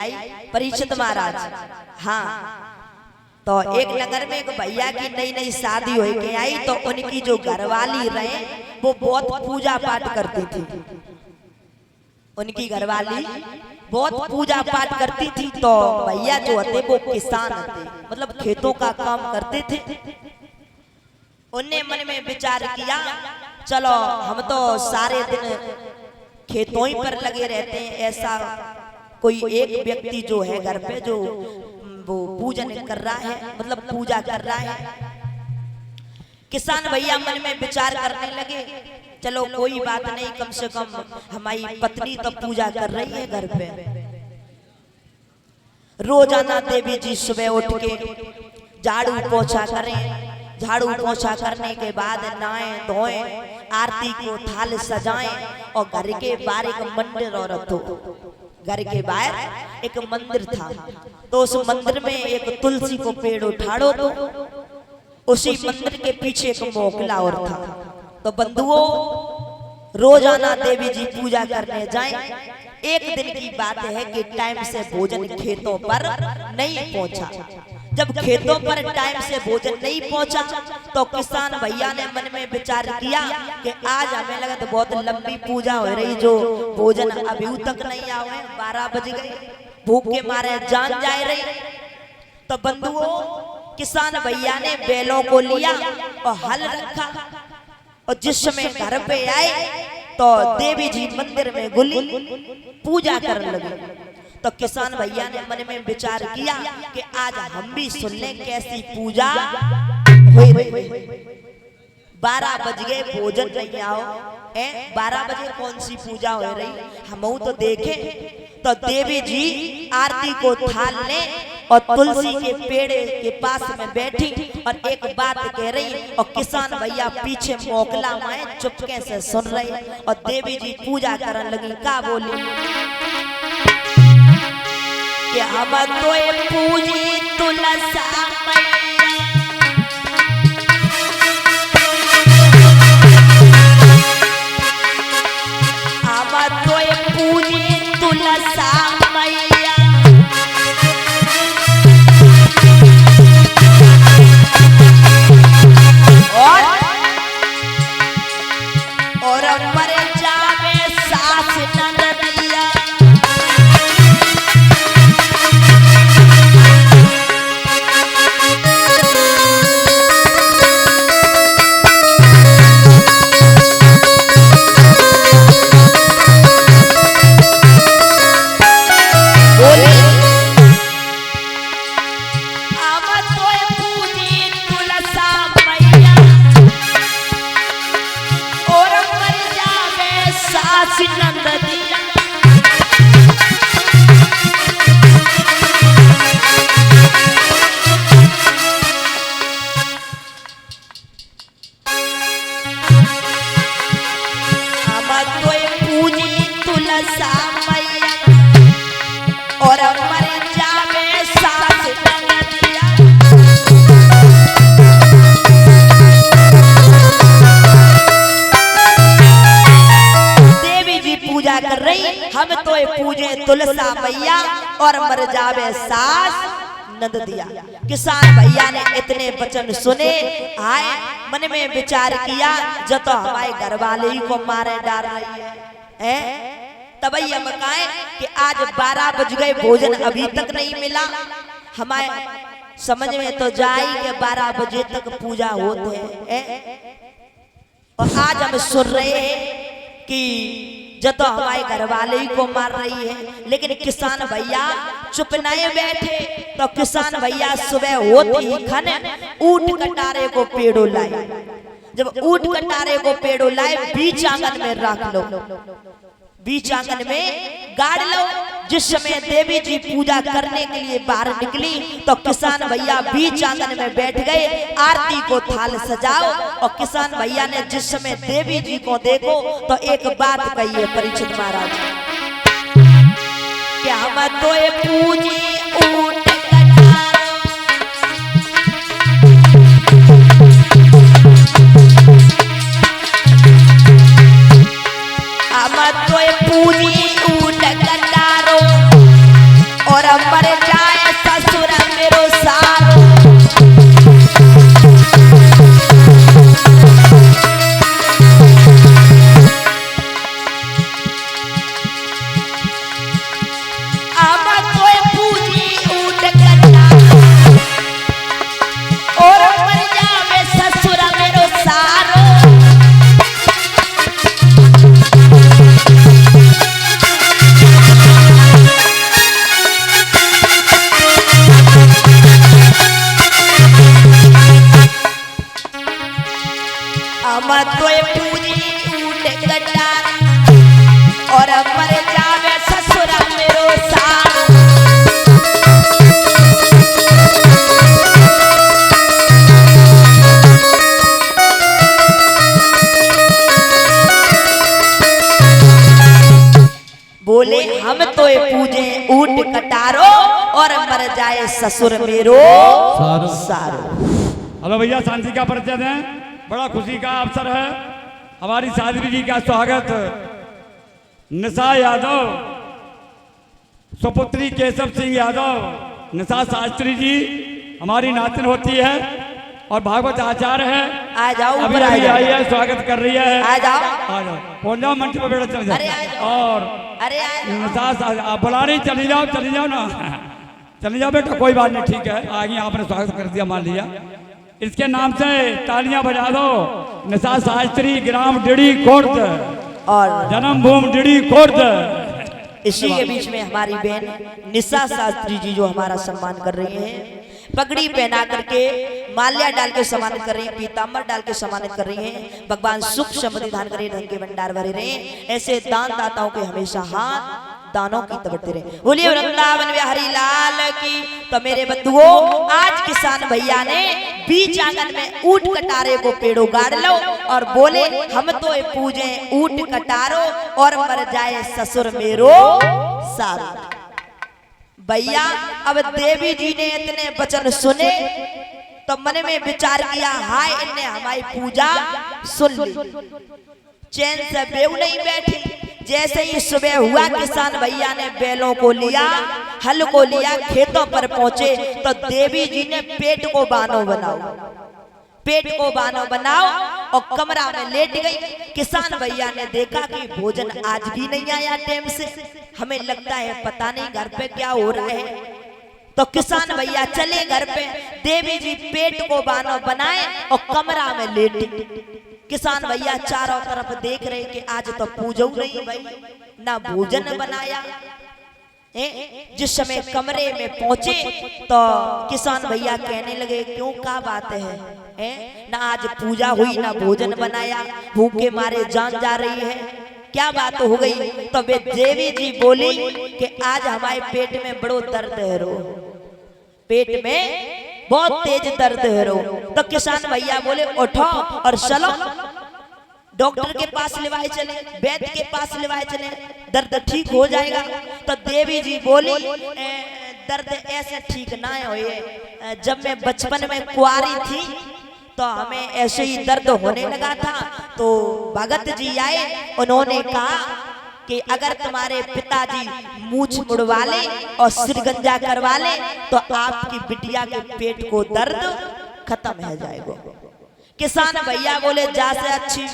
परीक्षित महाराज। हाँ, तो एक नगर में एक भैया की नई नई शादी हो के आई, तो उनकी जो घरवाली रहे वो बहुत पूजा पाठ करती थी। उनकी घरवाली बहुत पूजा पाठ करती थी। तो भैया जो होते वो किसान थे, मतलब खेतों का काम करते थे। उनने मन में विचार किया, चलो हम तो सारे दिन खेतों ही पर लगे रहते हैं, ऐसा कोई एक व्यक्ति जो है घर पे जो वो पूजन कर रहा है, मतलब पूजा कर रहा है। किसान भैया मन में विचार करने लगे, चलो कोई बात नहीं, कम से कम हमारी पत्नी तो पूजा कर रही है घर पे। रोजाना देवी जी सुबह उठ के झाड़ू पोछा करें, झाड़ू पोछा करने के बाद नहाएं धोएं, आरती को थाल सजाएं और घर के बाहर एक मंदिर औरत हो। घर के बाहर एक मंदिर था, तो उस मंदिर में एक तुलसी को पेड़ उठाड़ो, तो उसी मंदिर के पीछे एक मोकला और था। तो बंधुओं, रोजाना देवी जी पूजा करने जाएं। एक दिन की बात है कि टाइम से भोजन खेतों पर नहीं पहुंचा। जब खेतों पर टाइम से भोजन नहीं पहुंचा, तो किसान भैया ने मन में विचार किया कि आज हमें लगा तो बहुत लंबी पूजा हो रही, जो भोजन अभी तक नहीं आए, 12 बज गए, भूख के मारे जान जा रही। तो बंधुओं, किसान भैया ने बैलों को लिया और हल रखा, और जिस समय घर पे आए तो देवी जी मंदिर में घुली पूजा करने लगी। तो किसान भैया ने मन में विचार किया कि आज हम भी सुन लें कैसी पूजा हुई रही। 12 बज गए, भोजन नहीं आओ, 12 बजे कौन सी पूजा हो रही, हम तो देखें। तो देवी जी आरती को थाल ले और तुलसी के पेड़ के पास में बैठी और एक बात कह रही, और किसान भैया पीछे मोकला में चुपके से सुन रहे, और देवी जी पूजा करने लगी। का बोली कि हम तो पूजी तुलसा मैया, और मर जावे सास ननदिया, हम तो पूजे तुलसा मैया और मर जावे सास ननदिया। किसान भैया ने इतने वचन सुने, आए मन में विचार किया, जो तो हमारे घर वाले ही को मारे डाल रही है, तब हम कहें कि आज 12 बज गए, भोजन अभी तक नहीं मिला। हमारे समझ में तो जाए कि 12 बजे तक पूजा होते हैं, और आज हम सुन रहे हैं कि जो तो हमारे घर वाले ही को मार रही है। लेकिन किसान भैया चुप नहीं बैठे, तो किसान भैया सुबह होती ही खन ऊंट कटारे को पेड़ो लाए। जब ऊंट कटारे को पेड़ो लाए, बीच आंगन में रख लो, बीच आंगन में गाड़ लो। जिस समय देवी जी पूजा करने के लिए बाहर निकली, तो किसान भैया बीच आंगन में बैठ गए, आरती को थाल सजाओ। और किसान भैया ने जिस समय देवी जी को देखो, तो एक बात कही है परीक्षित महाराज, क्या हम तो पूजी ऊंट कटारो, हम तो पूजी ऊंट कटारो, ये पूजे ऊट कटारो और मर जाए ससुर मेरो सारो। हेलो भैया, शांति का परिचय दें। बड़ा खुशी का अवसर है, हमारी साध्वी जी का स्वागत निशा यादव, सुपुत्री केशव सिंह यादव, निशा शास्त्री जी हमारी नातिन होती है और भागवत आचार्य है। आ जाओ, अभी आई है, स्वागत कर रही है। आ जाओ, आ जाओ, पहुंच जाओ, मंच पर बैठो, चल जाओ। और अरे निशा बुला रही, चली जाओ ना, चली जाओ बेटा, कोई बात नहीं, ठीक है, आगे आपने स्वागत कर दिया, मान लिया। इसके नाम से तालियां बजा दो। निशा शास्त्री, ग्राम डिड़ी खुर्द और जन्मभूमि डिड़ी खुर्द। इसी के बीच में हमारी बहन निशा शास्त्री जी जो हमारा सम्मान कर रही हैं, पगड़ी पहना करके माल्या डाल के सम्मानित कर रही है, पीताम्बर डाल के सम्मानित कर रही हैं। भगवान सुख समृद्धि दान करे, धन के भंडार भरे रहे। ऐसे दान दाताओं के हमेशा हाथ दानों की तबड़ते रहे। बोलिए वृंदावन बिहारी लाल की। तो मेरे बंधुओं, आज किसान भैया ने बीच आंगन में ऊंट कटारे को पेड़ों गाड़ लो और बोले हम तो ये पूजे ऊंट कटारो और मर जाए ससुर मेरो सारो। भैया, अब देवी जी ने इतने वचन सुने तो मन में विचार किया, हाय इनने हमारी पूजा सुन ली, चैन से बेव नहीं बैठी। जैसे ही सुबह हुआ, किसान भैया ने बैलों को लिया, हल को लिया, खेतों पर पहुंचे तो देवी जी ने पेट को बानो बनाओ, पेट को बानो बनाओ और कमरा में लेट गई। किसान भैया ने देखा कि भोजन आज भी नहीं आया टाइम से, हमें लगता है पता नहीं घर पे क्या हो रहा है। तो किसान भैया चले घर पे, देवी जी पेट को बानो बनाए और कमरा में लेटे। किसान भैया चारों तरफ देख रहे कि आज तो पूजा नहीं भाई, ना भोजन बनाया। जिस समय कमरे में पहुंचे तो किसान भैया कहने लगे, क्यों क्या बात है, ना आज पूजा हुई ना भोजन बनाया, भूखे मारे जान जा रही है, क्या बात हो गई। तो वे देवी जी बोली कि आज हमारे पेट में बड़ो दर्द है रो, पेट में बहुत तेज दर्द है रो। तो किसान भैया बोले उठो और चलो डॉक्टर के पास लेवाए चले, वैद्य के पास लेवाए चले, दर्द ठीक हो जाएगा। तो देवी जी बोली दर्द ऐसे ठीक ना होए, जब मैं बचपन में कुंवारी थी तो हमें ऐसे ही दर्द होने लगा था। तो भगत जी आए, उन्होंने कहा कि अगर तुम्हारे पिताजी मूछ मुड़वा ले और सिर गंजा करवा ले तो आपकी बिटिया के पेट को दर्द खत्म हो जाएगा। किसान भैया बोले जा से अच्छी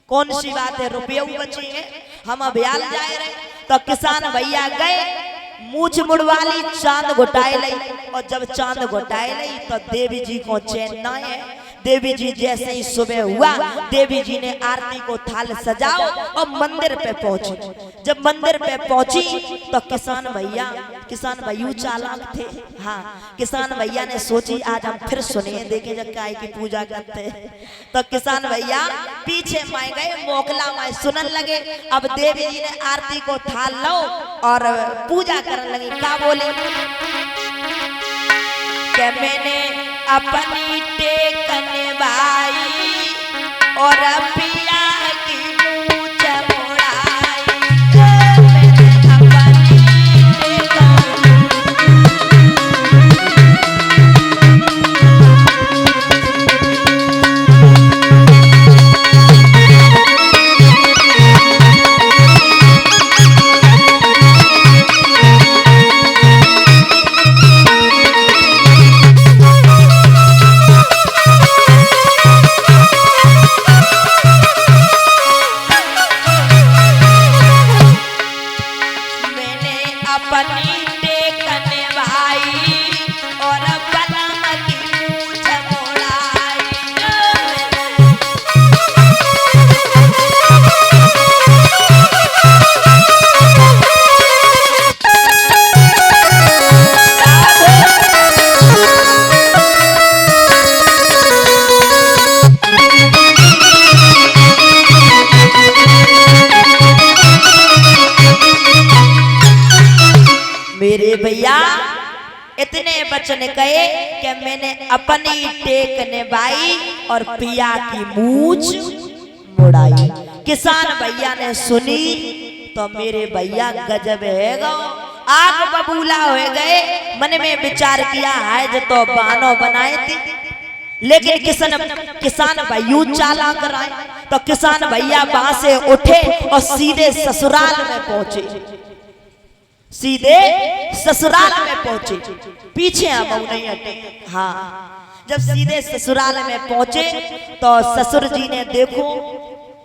कौन सी बात है, रुपये बची है, हम अभियान जाए रहे। तो किसान भैया गए, मूछ मुड़वा ली, चांद घुटाए ली, और जब चांद घुटाए ली तो देवी जी को चैन ना है। देवी जी जैसे ही सुबह हुआ, देवी जी ने आरती को थाल सजाओ और मंदिर पे पहुंची। जब मंदिर पे पहुंची तो किसान भैया चालाक थे। हाँ, किसान भैया ने सोची आज हम फिर सुने देखे जब गाय की पूजा करते। तो किसान भैया पीछे माए गए, मोकला माए सुनन लगे। अब देवी जी ने आरती को थाल लो और पूजा करने लगी। क्या बोले कि मैंने अपनी टेकने बाई और पिया की मूछ मुड़ाई, मैंने अपनी मेरे भैया इतने वचन कहे कि मैंने अपनी टेक निभाई और पिया की मूछ मुड़ाई। किसान भैया ने सुनी तो मेरे भैया गजब है गो, आग बबूला हो गए। मन में विचार किया है जो तो बानो बनाए थी, लेकिन किसान भैया चाला कराए। तो किसान भैया वहां से उठे और सीधे ससुराल में पहुंचे, सीधे ससुराल में पहुंचे। पीछे आप नहीं हटे। हाँ, जब सीधे ससुराल में पहुंचे तो ससुर जी ने देखो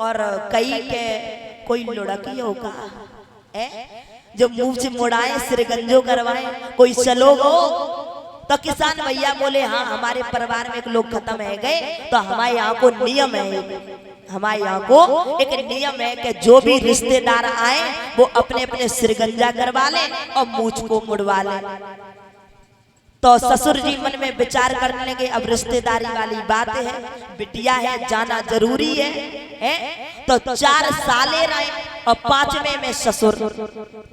और कई के कोई लुढ़की होगा जो मुंह से मुड़ाए, सिरगंजो करवाए, कोई सलोग हो। तो किसान भैया बोले हाँ, हमारे परिवार में एक लोग खत्म है गए, तो हमारे यहाँ को नियम है, हमारे यहाँ को एक नियम है कि जो भी रिश्तेदार आए वो अपने अपने सिरगंजा करवा ले और मूछ को मुड़वा ले। तो ससुर जी मन में विचार करने लगे, अब रिश्तेदारी वाली बात है, बिटिया है, जाना जरूरी है? तो 4 साले रहे और 5वें में ससुर,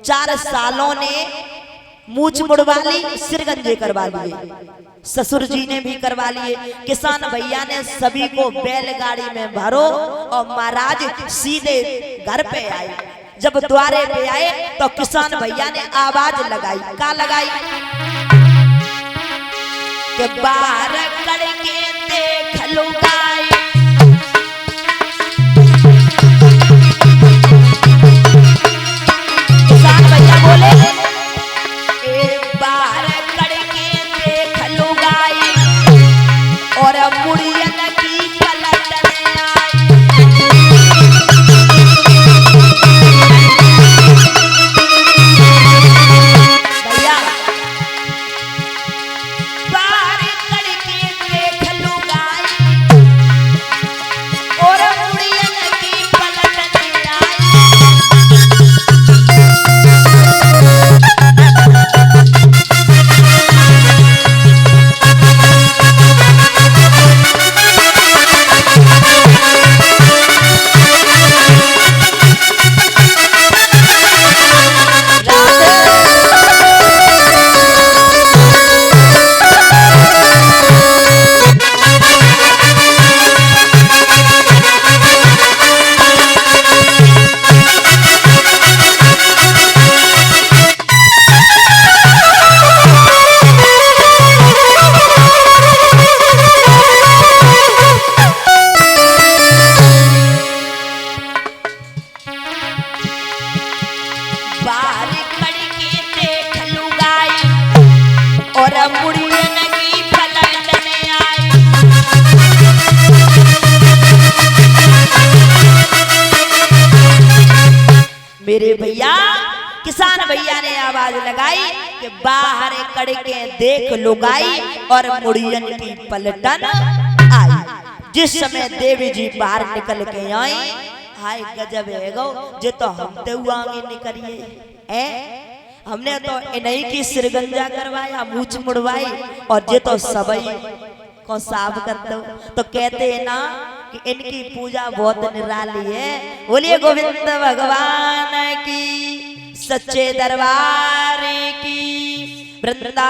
4 सालों ने मूछ मुड़वा ली, सिरगंजे करवा लिए, ससुर जी ने भी करवा लिए। किसान भैया ने सभी को बैलगाड़ी में भरो और महाराज सीधे घर पे आए। जब द्वारे पे आए तो किसान भैया ने आवाज लगाई, का लगाई कि बाहर करके देख लुगाई, किसान भैया बोले बाहर करके देख लुगाई और मुड़ियन की पलटन आई। भैया बाहर करके देख लुगाई और मुड़ियन की पलटन आई। मेरे भैया किसान भैया ने आवाज लगाई कि बाहर कड़के देख लुगाई और मुड़ियन की पलटन आई। जिस समय देवी जी बाहर निकल के आई, हाय गजब है गो, जे तो हम ते आगे निकलिए, हमने तो इन्हीं की सिरगंजा करवाया, मूछ मुड़वाई और जे तो सबई को साफ कर दो। तो कहते हैं ना कि इनकी पूजा बहुत निराली है। बोलिए गोविंद भगवान की, सच्चे दरबार की, वृंदा।